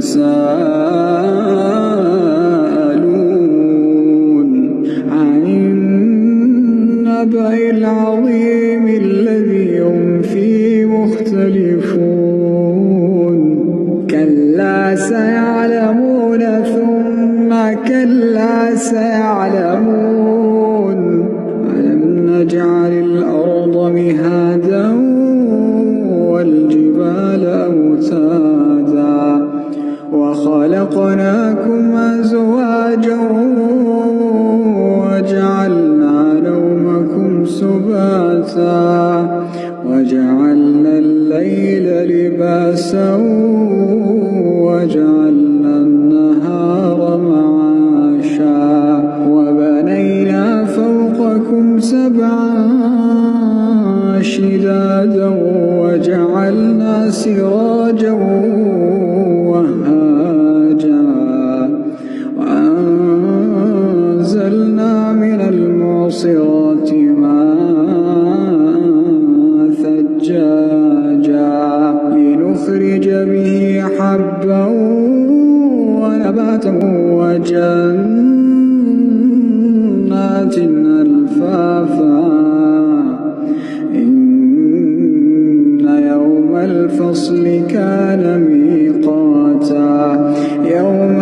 يتساءلون عن النبأ العظيم الذي هم فيه مختلفون كلا سيعلمون ثم كلا سيعلمون ألم نجعل الأرض مهادا والجبال أوتادا وخلقناكم أزواجا وجعلنا نومكم سباتا وجعلنا الليل لباسا وجعلنا النهار معاشا وبنينا فوقكم سبعا شدادا وجعلنا سراجا وهاجا وأنزلنا من المعصرات ماء ثجاجا لنخرج به حبا ونباتا وجنات ألفافا الفصل كان ميقاتا يوم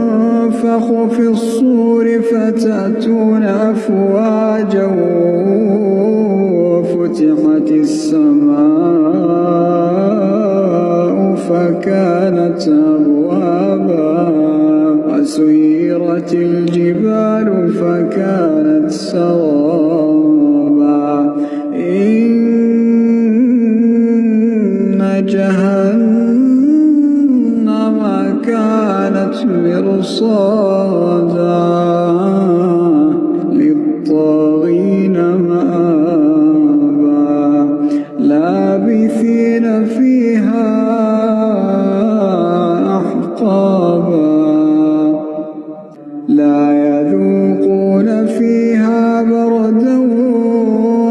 ينفخ في الصور فتأتون أفواجا وفتحت السماء فكانت أبوابا وسيرت الجبال فكانت سرابا جهنم كانت مرصادا للطاغين مآبا لابثين فيها أحقابا لا يذوقون فيها بردا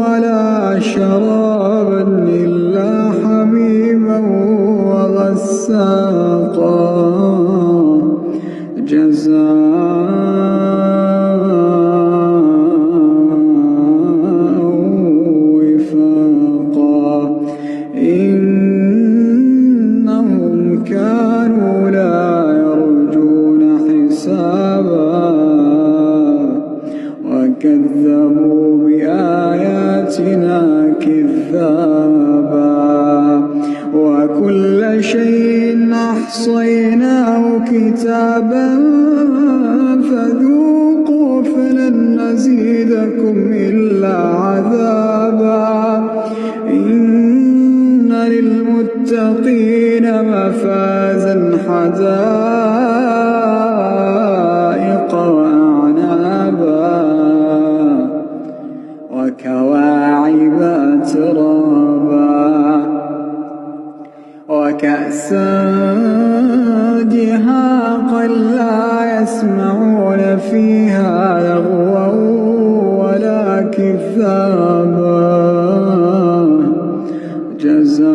ولا شرابا إلا حميما وغساقا جزاء وفاقا إنهم كانوا لا يرجون حسابا وكذبوا بآياتنا كذابا وكل شيء أحصيناه كتابا فذوقوا فلن نزيدكم إلا عذابا إن للمتقين مفازا حدائق وأعنابا وكواعب أترابا وكأسا دهاقا لا يسمعون فيها لغوا ولا كذابا جزاء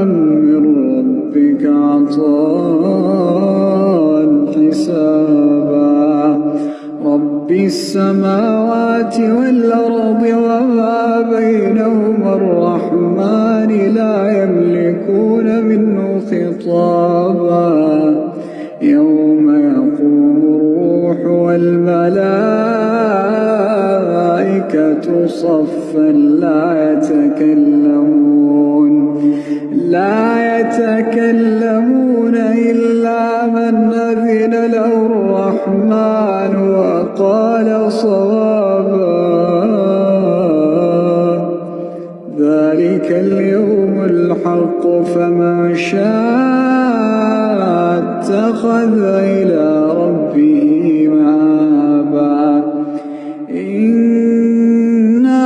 من ربك عطاء حسابا رب السماوات والأرض وما بينهما الرحمن لا يملكون منه خطابا يوم يقوم الروح والملائكة صفا لا يتكلمون إلا من أذن له الرحمن وقال صوابا ذلك اليوم الحق فمن شاء اتخذ إلى ربه مآبا إنا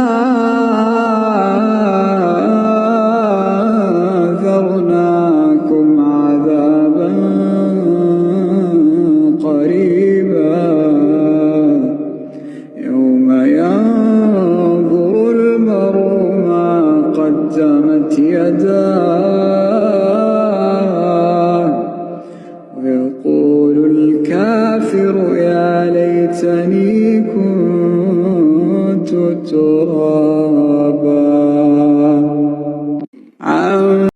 أنذرناكم عذابا قريبا يوم ينظر المرء ما قدمت يداه يا ليتني كنت ترابا.